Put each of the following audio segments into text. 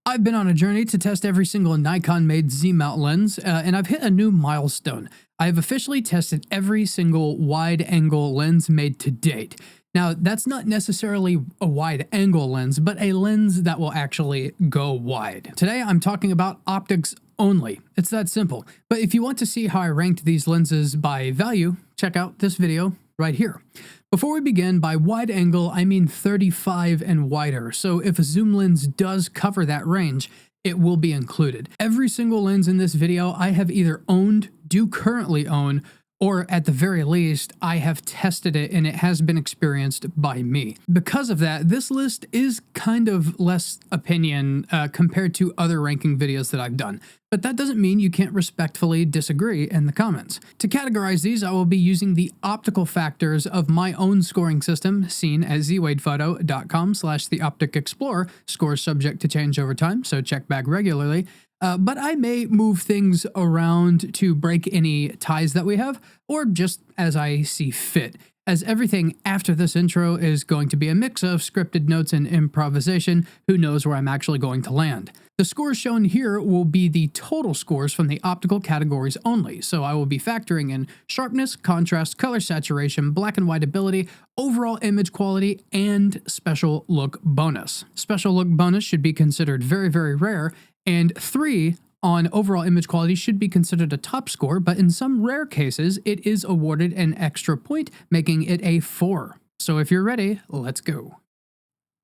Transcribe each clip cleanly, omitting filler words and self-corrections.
I've been on a journey to test every single Nikon-made Z-mount lens, and I've hit a new milestone. I have officially tested every single wide-angle lens made to date. Now, that's not necessarily a wide-angle lens, but a lens that will actually go wide. Today, I'm talking about optics only. It's that simple. But if you want to see how I ranked these lenses by value, check out this video right here. Before we begin, by wide angle, I mean 35 and wider, so if a zoom lens does cover that range, it will be included. Every single lens in this video I have either owned, do currently own, or at the very least, I have tested it and it has been experienced by me. Because of that, this list is kind of less opinion compared to other ranking videos that I've done. But that doesn't mean you can't respectfully disagree in the comments. To categorize these, I will be using the optical factors of my own scoring system, seen at zwadephotosales.com/theopticexplorer. Scores subject to change over time, so check back regularly. But I may move things around to break any ties that we have, or just as I see fit, as everything after this intro is going to be a mix of scripted notes and improvisation. Who knows where I'm actually going to land. The scores shown here will be the total scores from the optical categories only, so I will be factoring in sharpness, contrast, color saturation, black and white ability, overall image quality, and special look bonus. Special look bonus should be considered very, very rare, and 3 on overall image quality should be considered a top score, but in some rare cases, it is awarded an extra point, making it a 4. So if you're ready, let's go.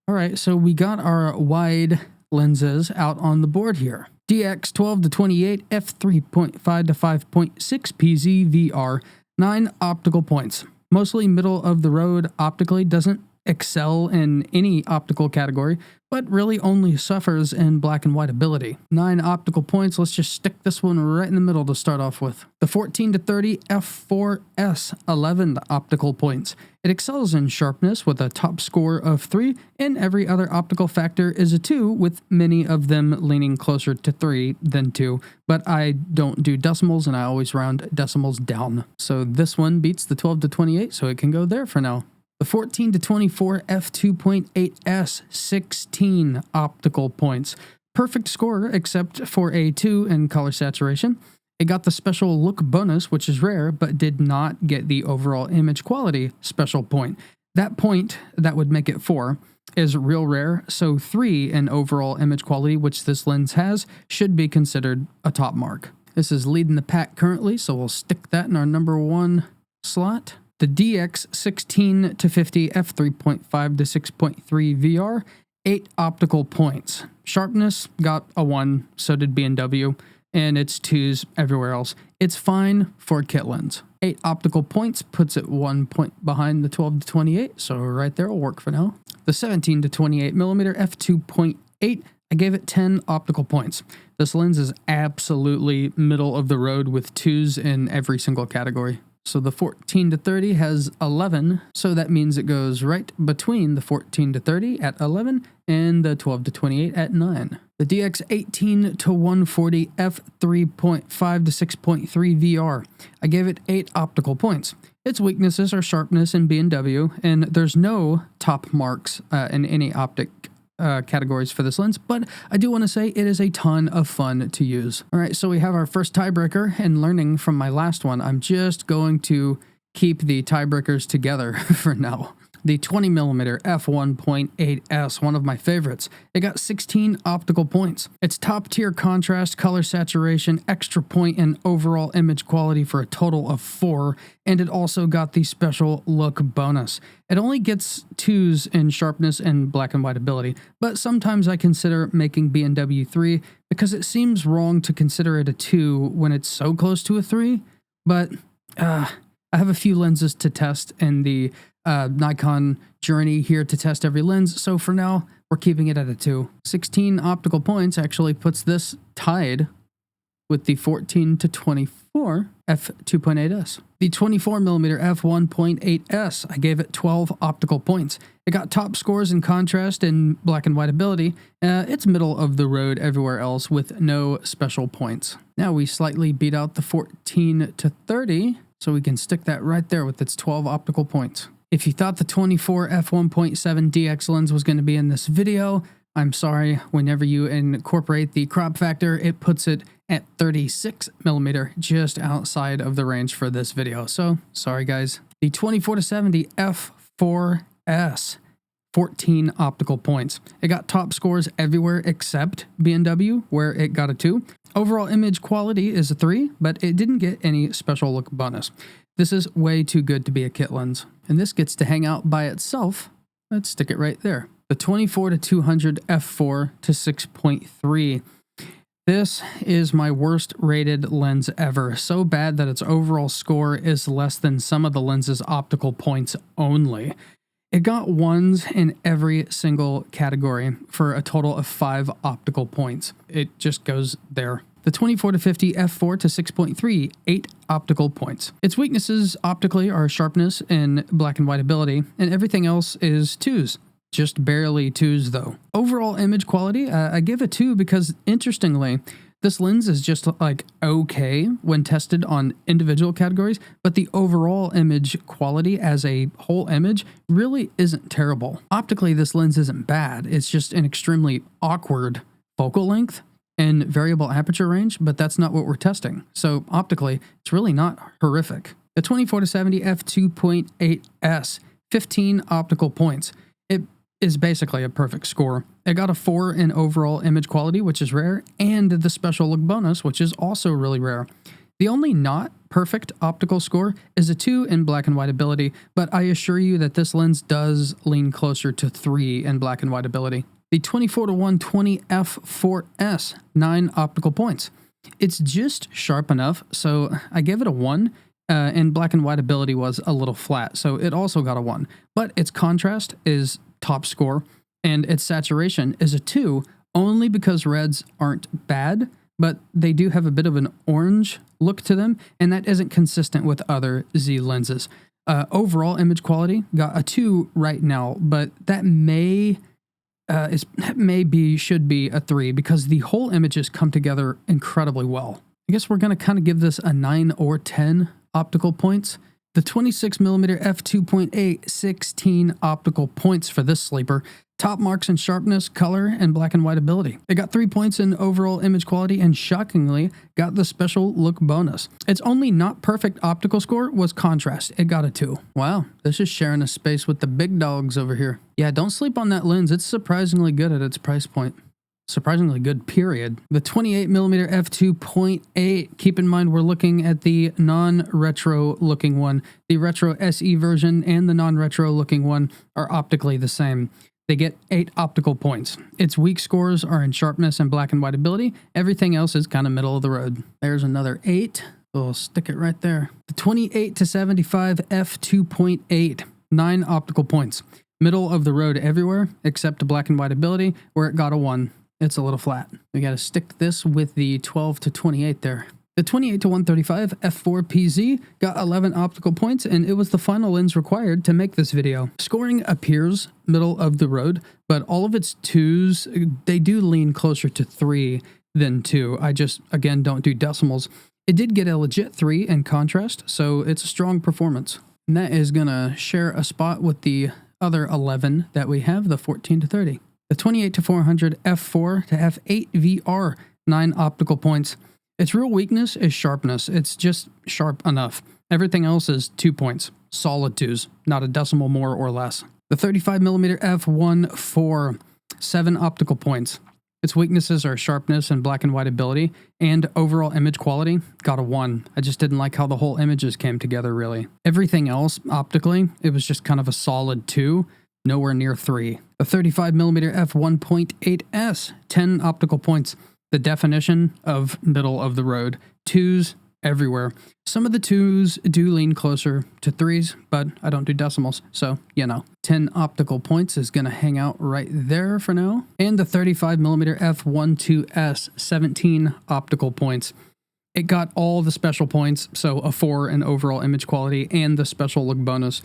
All right, so we got our wide lenses out on the board here. DX 12-28 f3.5 to 5.6 PZ VR, 9 optical points. Mostly middle of the road optically, doesn't excel in any optical category, but really only suffers in black and white ability. 9 optical points, let's just stick this one right in the middle to start off with. The 14-30 f4S, 11 optical points. It excels in sharpness with a top score of 3, and every other optical factor is a 2, with many of them leaning closer to 3 than 2, but I don't do decimals and I always round decimals down. So this one beats the 12-28, so it can go there for now. The 14-24 f2.8S, 16 optical points. Perfect score except for a 2 in color saturation. It got the special look bonus, which is rare, but did not get the overall image quality special point. That point, that would make it 4, is real rare, so 3 in overall image quality, which this lens has, should be considered a top mark. This is leading the pack currently, so we'll stick that in our number 1 slot. The DX 16-50 f3.5 to 6.3 VR, 8 optical points. Sharpness got a 1, so did B&W, and it's 2s everywhere else. It's fine for a kit lens. 8 optical points puts it 1 point behind the 12-28, so right there will work for now. The 17-28mm f2.8, I gave it 10 optical points. This lens is absolutely middle of the road with 2s in every single category. So the 14-30 has 11, so that means it goes right between the 14-30 at 11 and the 12-28 at 9. The DX 18-140 f3.5 to 6.3 VR. I gave it 8 optical points. Its weaknesses are sharpness and B&W, and there's no top marks in any optic categories for this lens, but I do want to say it is a ton of fun to use. All right, so we have our first tiebreaker, and learning from my last one, I'm just going to keep the tiebreakers together for now. The 20mm f1.8S, one of my favorites. It got 16 optical points. It's top tier contrast, color saturation, extra point, and overall image quality for a total of 4, and it also got the special look bonus. It only gets 2s in sharpness and black and white ability, but sometimes I consider making B&W 3 because it seems wrong to consider it a 2 when it's so close to a 3, but I have a few lenses to test in the Nikon journey here to test every lens, so for now, we're keeping it at a 2. 16 optical points actually puts this tied with the 14-24 f2.8S. The 24mm f1.8S, I gave it 12 optical points. It got top scores in contrast and black and white ability. It's middle of the road everywhere else with no special points. Now we slightly beat out the 14-30, so we can stick that right there with its 12 optical points. If you thought the 24 f1.7 DX lens was going to be in this video, I'm sorry, whenever you incorporate the crop factor, it puts it at 36mm, just outside of the range for this video. So, sorry guys. The 24-70 f4S, 14 optical points. It got top scores everywhere except B&W, where it got a 2. Overall image quality is a 3, but it didn't get any special look bonus. This is way too good to be a kit lens. And this gets to hang out by itself. Let's stick it right there. The 24-200 f4 to 6.3. This is my worst rated lens ever. So bad that its overall score is less than some of the lens's optical points only. It got 1s in every single category for a total of 5 optical points. It just goes there. The 24-50 f4 to 6.3, 8 optical points. Its weaknesses optically are sharpness and black and white ability, and everything else is 2s. Just barely 2s though. Overall image quality, I give a 2 because, interestingly, this lens is just like okay when tested on individual categories, but the overall image quality as a whole image really isn't terrible. Optically, this lens isn't bad. It's just an extremely awkward focal length and variable aperture range, but that's not what we're testing. So optically, it's really not horrific. The 24-70 f2.8S, 15 optical points. It is basically a perfect score. It got a 4 in overall image quality, which is rare, and the special look bonus, which is also really rare. The only not perfect optical score is a 2 in black and white ability, but I assure you that this lens does lean closer to 3 in black and white ability. The 24-120 f4S, 9 optical points. It's just sharp enough, so I give it a 1. And black and white ability was a little flat, so it also got a 1. But its contrast is top score, and its saturation is a 2, only because reds aren't bad, but they do have a bit of an orange look to them, and that isn't consistent with other Z lenses. Overall image quality got a 2 right now, but that should be a 3 because the whole images come together incredibly well. I guess we're going to kind of give this a 9 or 10 optical points. The 26mm f2.8, 16 optical points for this sleeper. Top marks in sharpness, color, and black and white ability. It got 3 points in overall image quality and shockingly got the special look bonus. Its only not perfect optical score was contrast. It got a 2. Wow, this is sharing a space with the big dogs over here. Yeah, don't sleep on that lens. It's surprisingly good at its price point. Surprisingly good, period. The 28mm f2.8, keep in mind we're looking at the non-retro looking one. The retro SE version and the non-retro looking one are optically the same. They get 8 optical points. Its weak scores are in sharpness and black and white ability. Everything else is kind of middle of the road. There's another 8. We'll stick it right there. The 28-75 f2.8, 9 optical points. Middle of the road everywhere except black and white ability, where it got a 1. It's a little flat. We got to stick this with the 12-28 there. The 28-135 f4PZ got 11 optical points, and it was the final lens required to make this video. Scoring appears middle of the road, but all of its 2s, they do lean closer to 3 than 2. I just, again, don't do decimals. It did get a legit 3 in contrast, so it's a strong performance. And that is going to share a spot with the other 11 that we have, the 14-30. The 28-400 f4 to f8 VR, 9 optical points. Its real weakness is sharpness. It's just sharp enough. Everything else is 2 points. Solid 2s, not a decimal more or less. The 35mm f1.4, 7 optical points. Its weaknesses are sharpness and black and white ability, and overall image quality got a 1. I just didn't like how the whole images came together, really. Everything else, optically, it was just kind of a solid 2, nowhere near 3. The 35mm f1.8S, 10 optical points. The definition of middle of the road. 2s everywhere. Some of the 2s do lean closer to 3s, but I don't do decimals, so, 10 optical points is going to hang out right there for now. And the 35mm f1.2S, 17 optical points. It got all the special points, so a 4 in overall image quality and the special look bonus.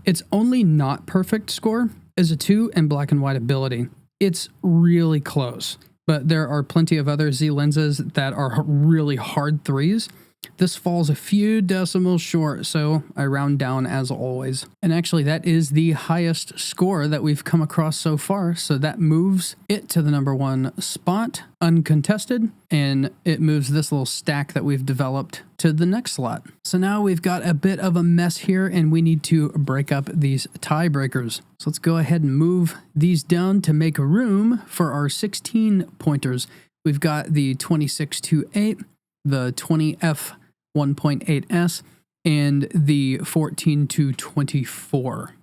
Its only not perfect score is a 2 in black and white ability. It's really close, but there are plenty of other Z lenses that are really hard 3s, This falls a few decimals short, so I round down as always. And actually, that is the highest score that we've come across so far, so that moves it to the #1 spot, uncontested, and it moves this little stack that we've developed to the next slot. So now we've got a bit of a mess here, and we need to break up these tiebreakers. So let's go ahead and move these down to make room for our 16 pointers. We've got the 26-8, the 20f1.8s, and the 14-24.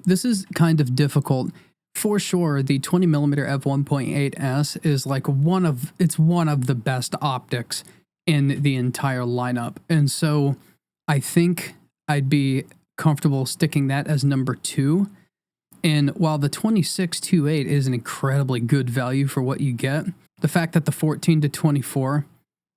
This is kind of difficult. For sure, the 20mm f1.8s is like one of the best optics in the entire lineup. And so I think I'd be comfortable sticking that as #2. And while the 26-8 is an incredibly good value for what you get, the fact that the 14-24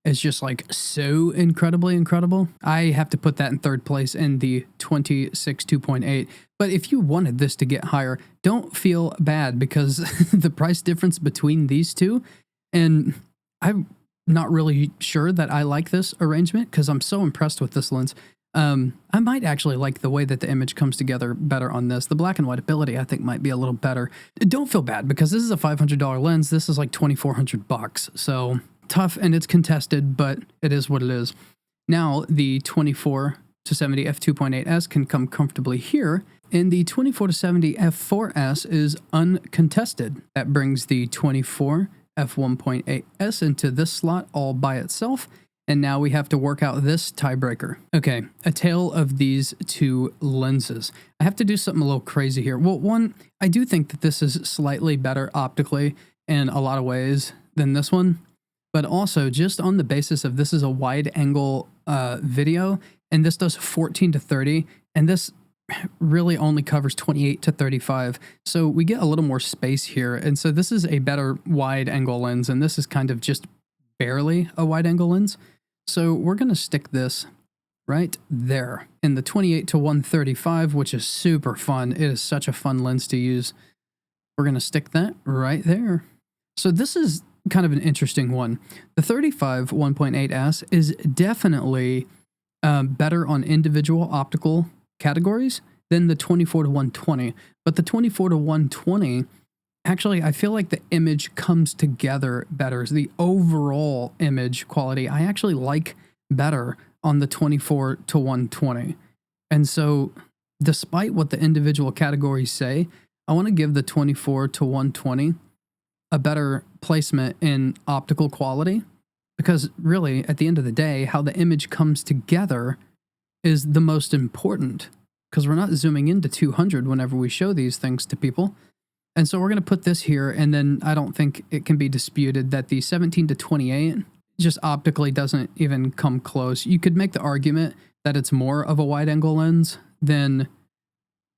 is just like so incredibly incredible, I have to put that in third place in the 26-2.8. But if you wanted this to get higher, don't feel bad, because the price difference between these two, and I'm not really sure that I like this arrangement because I'm so impressed with this lens. I might actually like the way that the image comes together better on this. The black and white ability, I think, might be a little better. Don't feel bad, because this is a $500 lens. This is like $2,400. So tough, and it's contested, but it is what it is. Now the 24-70 f2.8s can come comfortably here, and the 24-70 f4s is uncontested. That brings the 24 f1.8s into this slot all by itself. And now we have to work out this tiebreaker. Okay, a tale of these two lenses. I have to do something a little crazy here. Well, one, I do think that this is slightly better optically in a lot of ways than this one, but also just on the basis of this is a wide angle video, and this does 14-30, and this really only covers 28-35. So we get a little more space here. And so this is a better wide angle lens, and this is kind of just barely a wide angle lens. So we're going to stick this right there in the 28-135, which is super fun. It is such a fun lens to use. We're going to stick that right there. So this is kind of an interesting one. The 35 1.8s is definitely better on individual optical categories than the 24-120. But the 24-120, actually, I feel like the image comes together better. So the overall image quality, I actually like better on the 24-120. And so despite what the individual categories say, I want to give the 24-120 a better placement in optical quality, because really, at the end of the day, how the image comes together is the most important, because we're not zooming into 200 whenever we show these things to people. And so we're going to put this here, and then I don't think it can be disputed that the 17-28 just optically doesn't even come close. You could make the argument that it's more of a wide-angle lens than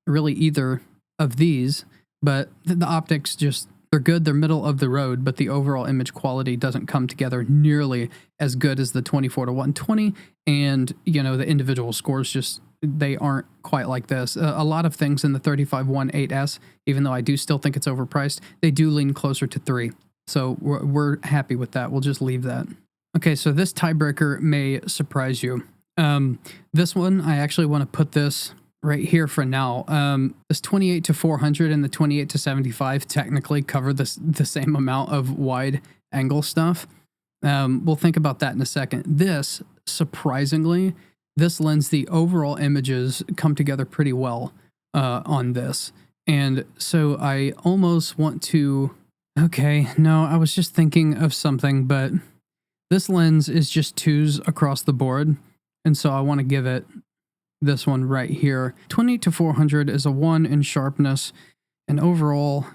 really either of these, but the optics just, they're good, they're middle of the road, but the overall image quality doesn't come together nearly as good as the 24-120, and, you know, the individual scores just, they aren't quite like this. A lot of things in the 35-1.8s, even though I do still think it's overpriced, they do lean closer to 3. So we're happy with that. We'll just leave that. Okay, so this tiebreaker may surprise you. This one, I actually want to put this right here for now. This 28-400 and the 28-75 technically cover the same amount of wide angle stuff. We'll think about that in a second. This, surprisingly, this lens, the overall images come together pretty well on this. And so I almost want to, okay, no, I was just thinking of something, but this lens is just 2s across the board. And so I want to give it this one right here. 28-400 is a 1 in sharpness, and overall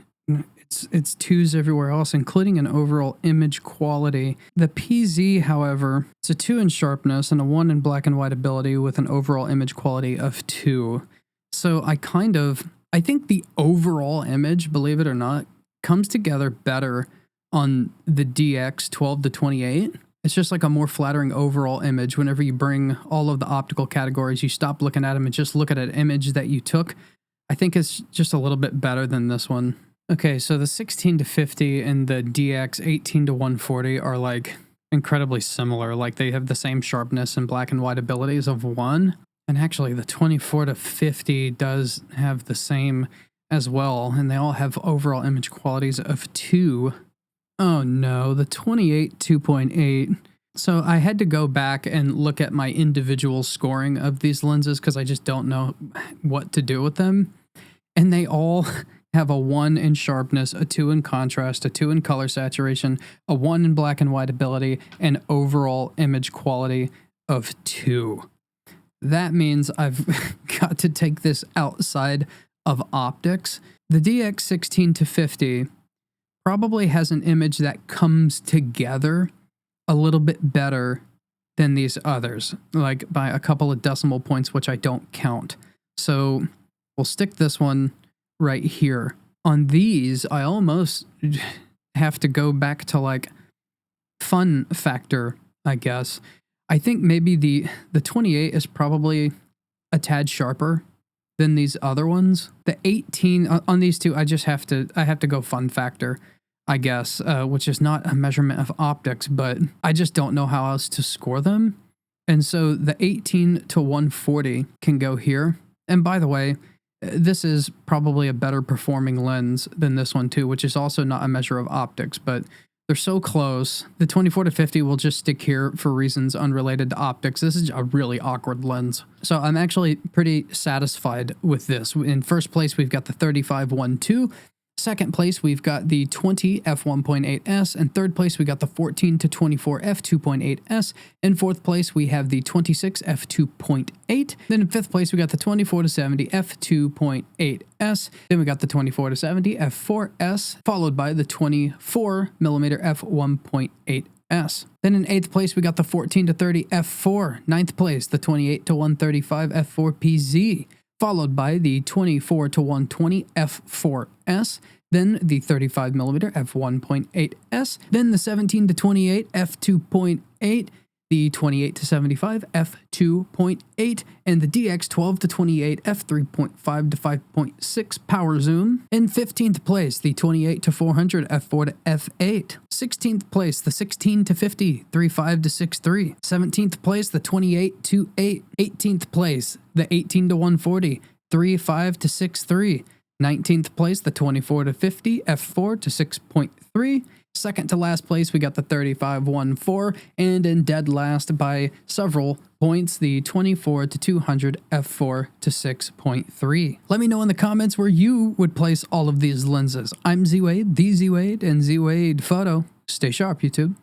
it's 2s everywhere else, including an overall image quality. The PZ, however, it's a 2 in sharpness and a 1 in black and white ability with an overall image quality of 2. So I think the overall image, believe it or not, comes together better on the DX 12-28. It's just like a more flattering overall image. Whenever you bring all of the optical categories, you stop looking at them and just look at an image that you took. I think it's just a little bit better than this one. Okay, so the 16-50 and the DX 18-140 are like incredibly similar. Like they have the same sharpness and black and white abilities of 1. And actually the 24 to 50 does have the same as well. And they all have overall image qualities of 2. Oh no, the 28 2.8. So I had to go back and look at my individual scoring of these lenses because I just don't know what to do with them. And they all have a 1 in sharpness, a 2 in contrast, a 2 in color saturation, a 1 in black and white ability, and overall image quality of 2. That means I've got to take this outside of optics. The DX16 to 50 probably has an image that comes together a little bit better than these others, like by a couple of decimal points, which I don't count. So we'll stick this one right here. On these, I almost have to go back to like fun factor, I guess. I think maybe the 28 is probably a tad sharper than these other ones. The 18 on these two, I have to go fun factor, I guess, which is not a measurement of optics, but I just don't know how else to score them. And so the 18 to 140 can go here. And by the way, this is probably a better performing lens than this one too, which is also not a measure of optics, but they're so close. The 24 to 50 will just stick here for reasons unrelated to optics. This is a really awkward lens. So I'm actually pretty satisfied with this. In first place, we've got the 35 1.2. Second place, we've got the 20 f1.8s, and third place, we got the 14 to 24 f2.8s. In fourth place, we have the 26 f2.8. Then in fifth place, we got the 24 to 70 f2.8s. Then we got the 24 to 70 f4s, followed by the 24 millimeter f1.8s. Then in 8th place, we got the 14 to 30 f4. Ninth place, the 28 to 135 f4PZ, followed by the 24 to 120 f4s, then the 35mm f1.8s, then the 17 to 28 f2.8, the 28 to 75 f2.8, and the DX12 to 28 f3.5 to 5.6 power zoom. In 15th place, the 28 to 400 f4 to f8. 16th place, the 16 to 50 3.5 to 6.3. 17th place, the 28 to 8. 18th place, the 18 to 140 3.5 to 6.3. 19th place, the 24 to 50 f4 to 6.3. Second to last place, we got the 35 1.4, and in dead last by several points, the 24 to 200 f4 to 6.3. Let me know in the comments where you would place all of these lenses. I'm Z Wade, the Z Wade, and Z Wade Photo. Stay sharp, YouTube.